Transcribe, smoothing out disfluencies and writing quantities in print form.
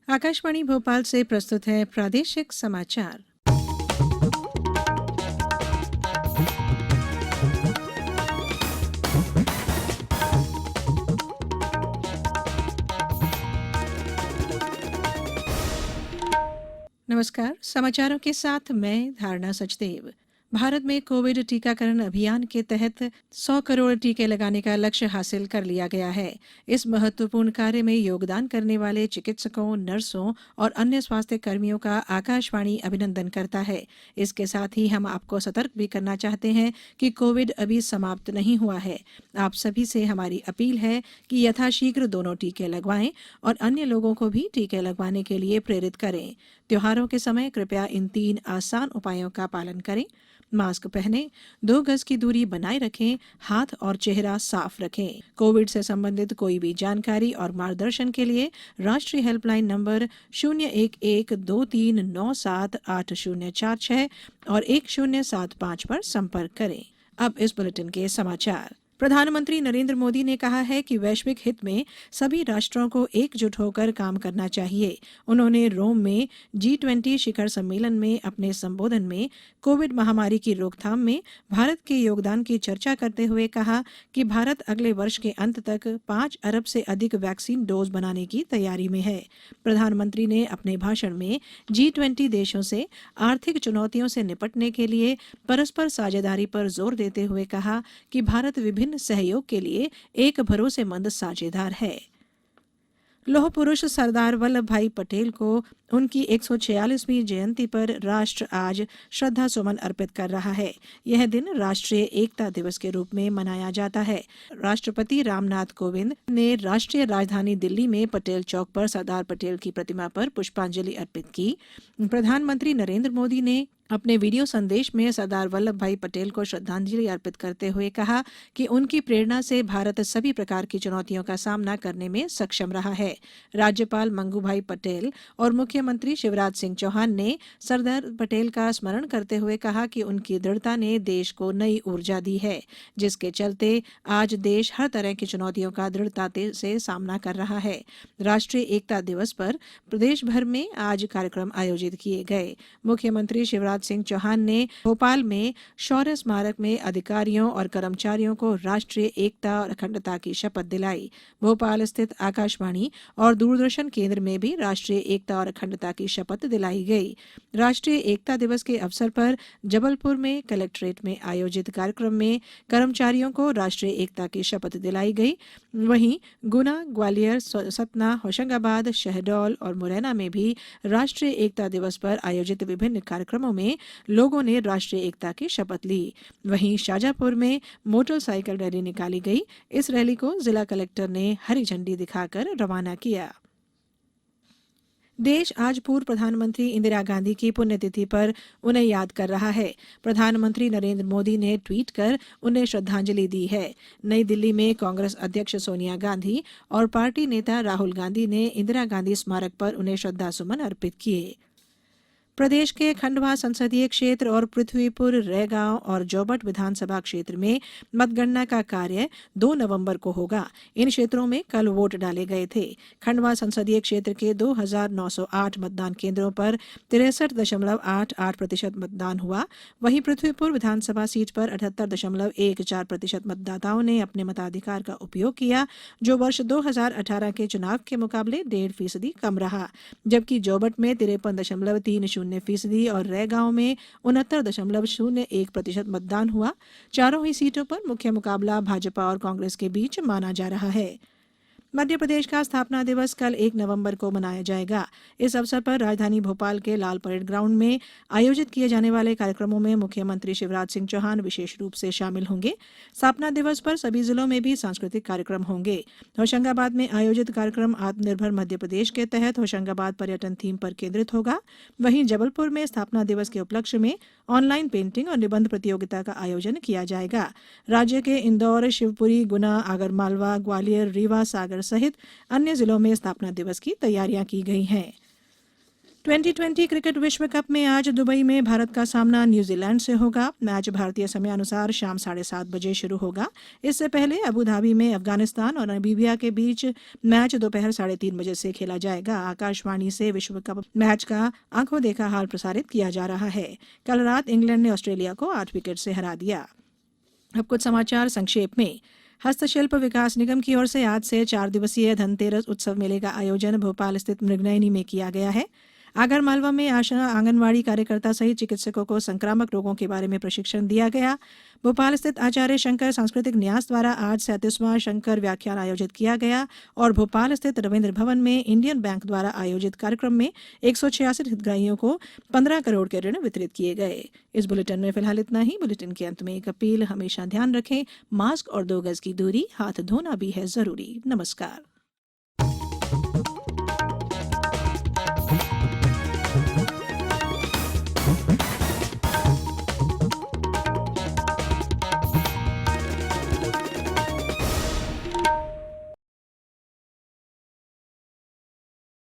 आकाशवाणी भोपाल से प्रस्तुत है प्रादेशिक समाचार। नमस्कार, समाचारों के साथ मैं धारणा सचदेव। भारत में कोविड टीकाकरण अभियान के तहत 100 करोड़ टीके लगाने का लक्ष्य हासिल कर लिया गया है। इस महत्वपूर्ण कार्य में योगदान करने वाले चिकित्सकों, नर्सों और अन्य स्वास्थ्य कर्मियों का आकाशवाणी अभिनंदन करता है। इसके साथ ही हम आपको सतर्क भी करना चाहते हैं कि कोविड अभी समाप्त नहीं हुआ है। आप सभी से हमारी अपील है कि यथाशीघ्र दोनों टीके लगवाएं और अन्य लोगों को भी टीके लगवाने के लिए प्रेरित करें। त्योहारों के समय कृपया इन 3 आसान उपायों का पालन करें। मास्क पहनें, 2 गज की दूरी बनाए रखें, हाथ और चेहरा साफ रखें। कोविड से संबंधित कोई भी जानकारी और मार्गदर्शन के लिए राष्ट्रीय हेल्पलाइन नंबर 0112397846 और 1075 पर संपर्क करें। अब इस बुलेटिन के समाचार। प्रधानमंत्री नरेंद्र मोदी ने कहा है कि वैश्विक हित में सभी राष्ट्रों को एकजुट होकर काम करना चाहिए। उन्होंने रोम में G20 शिखर सम्मेलन में अपने संबोधन में कोविड महामारी की रोकथाम में भारत के योगदान की चर्चा करते हुए कहा कि भारत अगले वर्ष के अंत तक 5 अरब से अधिक वैक्सीन डोज बनाने की तैयारी में है। प्रधानमंत्री ने अपने भाषण में G20 देशों से आर्थिक चुनौतियों से निपटने के लिए परस्पर साझेदारी पर जोर देते हुए कहा कि भारत विभिन्न सहयोग के लिए एक भरोसेमंद साझेदार है। लौह पुरुष सरदार वल्लभ भाई पटेल को उनकी 146वीं जयंती पर राष्ट्र आज श्रद्धा सुमन अर्पित कर रहा है। यह दिन राष्ट्रीय एकता दिवस के रूप में मनाया जाता है। राष्ट्रपति रामनाथ कोविंद ने राष्ट्रीय राजधानी दिल्ली में पटेल चौक पर सरदार पटेल की प्रतिमा पर पुष्पांजलि अर्पित की। प्रधानमंत्री नरेंद्र मोदी ने अपने वीडियो संदेश में सरदार वल्लभ भाई पटेल को श्रद्धांजलि अर्पित करते हुए कहा कि उनकी प्रेरणा से भारत सभी प्रकार की चुनौतियों का सामना करने में सक्षम रहा है। राज्यपाल मंगू भाई पटेल और मुख्यमंत्री शिवराज सिंह चौहान ने सरदार पटेल का स्मरण करते हुए कहा कि उनकी दृढ़ता ने देश को नई ऊर्जा दी है, जिसके चलते आज देश हर तरह की चुनौतियों का दृढ़ता से सामना कर रहा है। राष्ट्रीय एकता दिवस पर प्रदेश भर में आज कार्यक्रम आयोजित किए गए। मुख्यमंत्री शिवराज सिंह चौहान ने भोपाल में शौर्य स्मारक में अधिकारियों और कर्मचारियों को राष्ट्रीय एकता और अखंडता की शपथ दिलाई। भोपाल स्थित आकाशवाणी और दूरदर्शन केंद्र में भी राष्ट्रीय एकता और अखंडता की शपथ दिलाई गई। राष्ट्रीय एकता दिवस के अवसर पर जबलपुर में कलेक्ट्रेट में आयोजित कार्यक्रम में कर्मचारियों को राष्ट्रीय एकता की शपथ दिलाई गई। वहीं गुना, ग्वालियर, सतना, होशंगाबाद, शहडोल और मुरैना में भी राष्ट्रीय एकता दिवस पर आयोजित विभिन्न कार्यक्रमों में लोगों ने राष्ट्रीय एकता की शपथ ली। वहीं शाजापुर में मोटरसाइकिल रैली निकाली गई। इस रैली को जिला कलेक्टर ने हरी झंडी दिखाकर रवाना किया। देश आज पूर्व प्रधानमंत्री इंदिरा गांधी की पुण्यतिथि पर उन्हें याद कर रहा है। प्रधानमंत्री नरेंद्र मोदी ने ट्वीट कर उन्हें श्रद्धांजलि दी है। नई दिल्ली में कांग्रेस अध्यक्ष सोनिया गांधी और पार्टी नेता राहुल गांधी ने इंदिरा गांधी स्मारक पर उन्हें श्रद्धासुमन अर्पित किए। प्रदेश के खंडवा संसदीय क्षेत्र और पृथ्वीपुर, रैगांव और जोबट विधानसभा क्षेत्र में मतगणना का कार्य 2 नवंबर को होगा। इन क्षेत्रों में कल वोट डाले गए थे। खंडवा संसदीय क्षेत्र के 2908 मतदान केंद्रों पर 63.88% मतदान हुआ। वहीं पृथ्वीपुर विधानसभा सीट पर 78.14% मतदाताओं ने अपने मताधिकार का उपयोग किया, जो वर्ष 2018 के चुनाव के मुकाबले 1.5% कम रहा। जबकि जोबट में 53.30% और रैगांव में 69.01% मतदान हुआ। चारों ही सीटों पर मुख्य मुकाबला भाजपा और कांग्रेस के बीच माना जा रहा है। मध्य प्रदेश का स्थापना दिवस कल 1 नवंबर को मनाया जाएगा। इस अवसर पर राजधानी भोपाल के लाल परेड ग्राउंड में आयोजित किए जाने वाले कार्यक्रमों में मुख्यमंत्री शिवराज सिंह चौहान विशेष रूप से शामिल होंगे। स्थापना दिवस पर सभी जिलों में भी सांस्कृतिक कार्यक्रम होंगे। होशंगाबाद में आयोजित कार्यक्रम आत्मनिर्भर मध्य प्रदेश के तहत होशंगाबाद पर्यटन थीम पर केंद्रित होगा। वहीं जबलपुर में स्थापना दिवस के उपलक्ष्य में ऑनलाइन पेंटिंग और निबंध प्रतियोगिता का आयोजन किया जाएगा। राज्य के इंदौर, शिवपुरी, गुना, आगरमालवा, ग्वालियर, रीवा, सागर सहित अन्य जिलों में स्थापना दिवस की तैयारियां की गई हैं। 2020 क्रिकेट विश्व कप में आज दुबई में भारत का सामना न्यूजीलैंड से होगा। मैच भारतीय समयानुसार शाम 7:30 बजे शुरू होगा। इससे पहले अबू धाबी में अफगानिस्तान और नामीबिया के बीच मैच दोपहर 3:30 बजे से खेला जाएगा। आकाशवाणी से विश्व कप मैच का आंखों देखा हाल प्रसारित किया जा रहा है। कल रात इंग्लैंड ने ऑस्ट्रेलिया को 8 विकेट से हरा दिया। अब कुछ समाचार संक्षेप में। हस्तशिल्प विकास निगम की ओर से आज से 4 दिवसीय धनतेरस उत्सव मेले का आयोजन भोपाल स्थित मृगनयनी में किया गया है। आगर मालवा में आशा आंगनवाड़ी कार्यकर्ता सहित चिकित्सकों को संक्रामक रोगों के बारे में प्रशिक्षण दिया गया। भोपाल स्थित आचार्य शंकर सांस्कृतिक न्यास द्वारा आज 37वां शंकर व्याख्यान आयोजित किया गया और भोपाल स्थित रविंद्र भवन में इंडियन बैंक द्वारा आयोजित कार्यक्रम में 186 हितग्राहियों को 15 करोड़ के ऋण वितरित किए गए। इस बुलेटिन में फिलहाल इतना ही। बुलेटिन के अंत में एक अपील, हमेशा ध्यान रखें, मास्क और 2 गज की दूरी, हाथ धोना भी है जरूरी। नमस्कार।